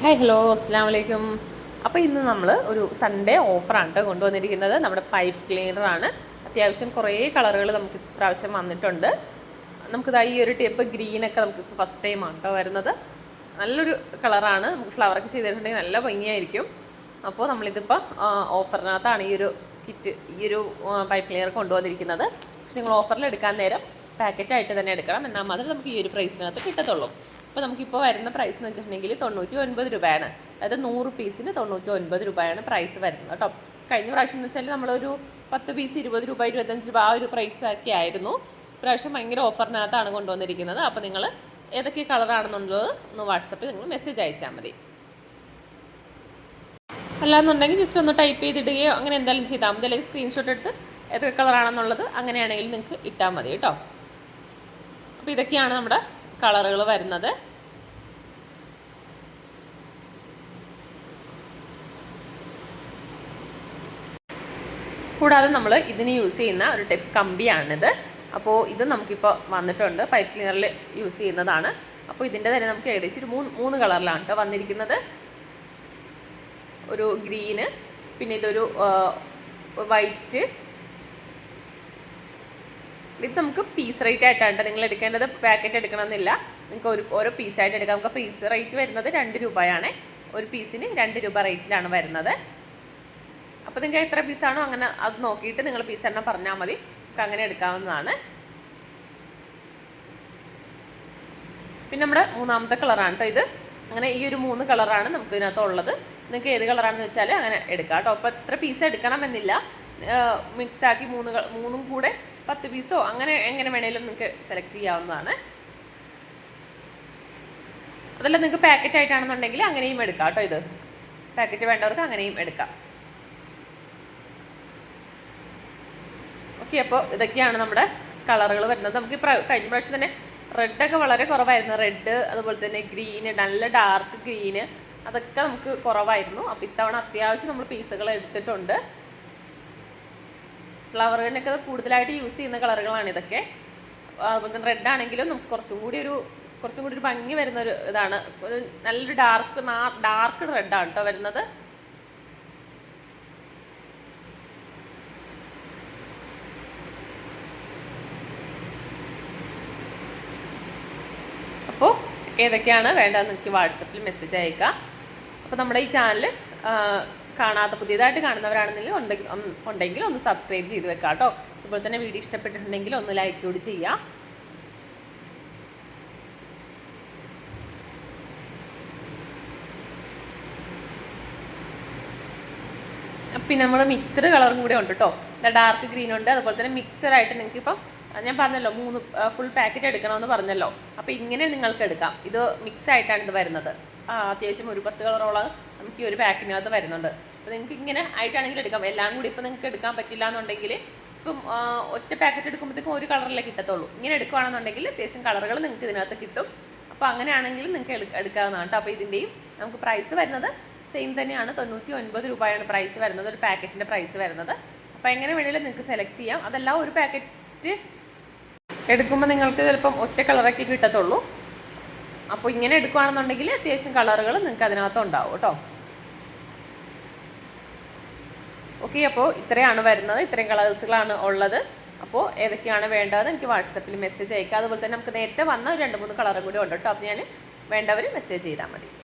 Hi hello അസ്സാം വലൈക്കും. അപ്പോൾ ഇന്ന് നമ്മൾ ഒരു സൺഡേ ഓഫറാണ് കേട്ടോ കൊണ്ടുവന്നിരിക്കുന്നത്. നമ്മുടെ പൈപ്പ് ക്ലീനറാണ്. അത്യാവശ്യം കുറേ കളറുകൾ നമുക്ക് ഇപ്രാവശ്യം വന്നിട്ടുണ്ട്. നമുക്കിതാ ഈ ഒരു ടൈപ്പ് ഗ്രീനൊക്കെ നമുക്ക് ഫസ്റ്റ് ടൈമാണ് കേട്ടോ വരുന്നത്. നല്ലൊരു കളറാണ്. നമുക്ക് ഫ്ലവറൊക്കെ ചെയ്തിട്ടുണ്ടെങ്കിൽ നല്ല ഭംഗിയായിരിക്കും. അപ്പോൾ നമ്മളിതിപ്പോൾ ഓഫറിനകത്താണ് ഈ ഒരു കിറ്റ്, ഈ ഒരു പൈപ്പ് ക്ലീനർ കൊണ്ടുവന്നിരിക്കുന്നത്. പക്ഷെ നിങ്ങൾ ഓഫറിൽ എടുക്കാൻ നേരം പാക്കറ്റായിട്ട് തന്നെ എടുക്കണം. എന്നാൽ മാത്രമേ നമുക്ക് ഈ ഒരു പ്രൈസിനകത്ത് കിട്ടത്തുള്ളൂ. അപ്പോൾ നമുക്കിപ്പോൾ വരുന്ന പ്രൈസ് എന്ന് വെച്ചിട്ടുണ്ടെങ്കിൽ 99 രൂപയാണ്. അതായത് 100 പീസിന് 99 രൂപയാണ് പ്രൈസ് വരുന്നത് കേട്ടോ. കഴിഞ്ഞ പ്രാവശ്യം എന്ന് വെച്ചാൽ നമ്മളൊരു 10 പീസ് 20 രൂപ 25 രൂപ ആ ഒരു പ്രൈസൊക്കെ ആയിരുന്നു. ഇപ്രാവശ്യം ഭയങ്കര ഓഫറിനകത്താണ് കൊണ്ടുവന്നിരിക്കുന്നത്. അപ്പോൾ നിങ്ങൾ ഏതൊക്കെ കളറാണെന്നുള്ളത് ഒന്ന് വാട്സപ്പിൽ നിങ്ങൾ മെസ്സേജ് അയച്ചാൽ മതി. അല്ലാന്നുണ്ടെങ്കിൽ ജസ്റ്റ് ഒന്ന് ടൈപ്പ് ചെയ്തിടുകയോ അങ്ങനെ എന്തായാലും ചെയ്താൽ മതി. അല്ലെങ്കിൽ സ്ക്രീൻഷോട്ട് എടുത്ത് ഏതൊക്കെ കളറാണെന്നുള്ളത് അങ്ങനെയാണെങ്കിൽ നിങ്ങൾക്ക് ഇട്ടാൽ മതി കേട്ടോ. അപ്പോൾ ഇതൊക്കെയാണ് നമ്മുടെ കളറുകൾ വരുന്നത്. കൂടാതെ നമ്മൾ ഇതിന് യൂസ് ചെയ്യുന്ന ഒരു ടൈപ്പ് കമ്പിയാണിത്. അപ്പോൾ ഇത് നമുക്കിപ്പോൾ വന്നിട്ടുണ്ട്. പൈപ്പ് ക്ലീനറിൽ യൂസ് ചെയ്യുന്നതാണ്. അപ്പോൾ ഇതിൻ്റെ തന്നെ നമുക്ക് ഏകദേശം ഒരു മൂന്ന് കളറിലാണ് കേട്ടോ വന്നിരിക്കുന്നത്. ഒരു ഗ്രീന്, പിന്നെ ഇതൊരു വൈറ്റ്. ഇത് നമുക്ക് പീസ് റേറ്റ് ആയിട്ടാണ് നിങ്ങൾ എടുക്കേണ്ടത്. പാക്കറ്റ് എടുക്കണമെന്നില്ല, നിങ്ങൾക്ക് ഓരോ പീസായിട്ട് എടുക്കാം. നമുക്ക് പീസ് റേറ്റ് വരുന്നത് 2 രൂപയാണ്. ഒരു പീസിന് 2 രൂപ റേറ്റിലാണ് വരുന്നത്. അപ്പോൾ നിങ്ങൾക്ക് എത്ര പീസാണോ അങ്ങനെ അത് നോക്കിയിട്ട് നിങ്ങൾ പീസ് എണ്ണം പറഞ്ഞാൽ മതി, നമുക്ക് അങ്ങനെ എടുക്കാവുന്നതാണ്. പിന്നെ നമ്മുടെ മൂന്നാമത്തെ കളറാണ് കേട്ടോ ഇത്. അങ്ങനെ ഈ ഒരു 3 കളറാണ് നമുക്ക് ഇതിനകത്തുള്ളത്. നിങ്ങൾക്ക് ഏത് കളറാണെന്ന് വെച്ചാൽ അങ്ങനെ എടുക്കാം കേട്ടോ. അപ്പോൾ എത്ര പീസ് എടുക്കണമെന്നില്ല, മിക്സാക്കി മൂന്നും കൂടെ 10 പീസോ അങ്ങനെ എങ്ങനെ വേണേലും നിങ്ങൾക്ക് സെലക്ട് ചെയ്യാവുന്നതാണ്. അതല്ല നിങ്ങൾക്ക് പാക്കറ്റ് ആയിട്ടാണെന്നുണ്ടെങ്കിൽ അങ്ങനെയും എടുക്കാം കേട്ടോ. ഇത് പാക്കറ്റ് വേണ്ടവർക്ക് അങ്ങനെയും എടുക്കാം. ഓക്കെ, അപ്പോൾ ഇതൊക്കെയാണ് നമ്മുടെ കളറുകൾ വരുന്നത്. നമുക്ക് കഴിഞ്ഞ പ്രാവശ്യം തന്നെ റെഡൊക്കെ വളരെ കുറവായിരുന്നു. റെഡ്, അതുപോലെ തന്നെ ഗ്രീന്, നല്ല ഡാർക്ക് ഗ്രീന്, അതൊക്കെ നമുക്ക് കുറവായിരുന്നു. അപ്പോൾ ഇത്തവണ അത്യാവശ്യം നമ്മൾ പീസുകൾ എടുത്തിട്ടുണ്ട്. ഫ്ലവറിനൊക്കെ കൂടുതലായിട്ട് യൂസ് ചെയ്യുന്ന കളറുകളാണ് ഇതൊക്കെ. അതുപോലെ തന്നെ റെഡ് ആണെങ്കിലും നമുക്ക് കുറച്ചും കൂടി ഒരു ഭംഗി വരുന്ന ഒരു ഇതാണ്. ഒരു നല്ലൊരു ഡാർക്ക് റെഡാണ് കേട്ടോ വരുന്നത്. അപ്പോൾ ഏതൊക്കെയാണ് വേണ്ടതെന്ന് എനിക്ക് വാട്സപ്പിൽ മെസ്സേജ് അയക്കാം. അപ്പോൾ നമ്മുടെ ഈ ചാനൽ പുതിയതായിട്ട് കാണുന്നവരാണെന്നെങ്കിൽ ഉണ്ടെങ്കിൽ ഒന്ന് സബ്സ്ക്രൈബ് ചെയ്ത് വെക്കാം കേട്ടോ. അതുപോലെ തന്നെ വീഡിയോ ഇഷ്ടപ്പെട്ടിട്ടുണ്ടെങ്കിൽ ഒന്ന് ലൈക്ക് കൂടി ചെയ്യാം. പിന്നെ നമ്മൾ മിക്സഡ് കളറും കൂടെ ഉണ്ട് കേട്ടോ. ഡാർക്ക് ഗ്രീൻ ഉണ്ട്, അതുപോലെ തന്നെ മിക്സഡായിട്ട് നിങ്ങൾക്ക് ഇപ്പം ഞാൻ പറഞ്ഞല്ലോ 3 ഫുൾ പാക്കറ്റ് എടുക്കണമെന്ന് പറഞ്ഞല്ലോ. അപ്പോൾ ഇങ്ങനെ നിങ്ങൾക്ക് എടുക്കാം. ഇത് മിക്സ് ആയിട്ടാണ് ഇത് വരുന്നത്. അത്യാവശ്യം ഒരു 10 കളറോളം നമുക്ക് ഈ ഒരു പാക്കിനകത്ത് വരുന്നുണ്ട്. അപ്പോൾ നിങ്ങൾക്ക് ഇങ്ങനെ ആയിട്ടാണെങ്കിൽ എടുക്കാം. എല്ലാം കൂടി ഇപ്പം നിങ്ങൾക്ക് എടുക്കാൻ പറ്റില്ല എന്നുണ്ടെങ്കിൽ ഇപ്പം ഒറ്റ പാക്കറ്റ് എടുക്കുമ്പോഴത്തേക്കും ഒരു കളറിലേ കിട്ടത്തുള്ളൂ. ഇങ്ങനെ എടുക്കുകയാണെന്നുണ്ടെങ്കിൽ അത്യാവശ്യം കളറുകൾ നിങ്ങൾക്ക് ഇതിനകത്ത് കിട്ടും. അപ്പോൾ അങ്ങനെയാണെങ്കിലും നിങ്ങൾക്ക് എടുക്കാവുന്നതാണ് കേട്ടോ. അപ്പോൾ ഇതിൻ്റെയും നമുക്ക് പ്രൈസ് വരുന്നത് സെയിം തന്നെയാണ്. 99 രൂപയാണ് പ്രൈസ് വരുന്നത്, ഒരു പാക്കറ്റിൻ്റെ പ്രൈസ് വരുന്നത്. അപ്പോൾ എങ്ങനെ വേണമെങ്കിലും നിങ്ങൾക്ക് സെലക്ട് ചെയ്യാം. അതല്ല ഒരു പാക്കറ്റ് എടുക്കുമ്പോൾ നിങ്ങൾക്ക് ചിലപ്പം ഒറ്റ കളറൊക്കെ കിട്ടത്തുള്ളൂ. അപ്പോൾ ഇങ്ങനെ എടുക്കുകയാണെന്നുണ്ടെങ്കിൽ അത്യാവശ്യം കളറുകൾ നിങ്ങൾക്ക് അതിനകത്ത് ഉണ്ടാവും കേട്ടോ. ഓക്കെ, അപ്പോൾ ഇത്രയാണ് വരുന്നത്. ഇത്രയും കളേഴ്സുകളാണ് ഉള്ളത്. അപ്പോൾ ഏതൊക്കെയാണ് വേണ്ടത് എനിക്ക് വാട്സപ്പിൽ മെസ്സേജ് അയക്കാം. അതുപോലെ തന്നെ നമുക്ക് നേരത്തെ വന്ന 2-3 കളറും കൂടി ഉണ്ട് കേട്ടോ. അപ്പോൾ ഞാൻ വേണ്ടവർ മെസ്സേജ് ചെയ്താൽ മതി.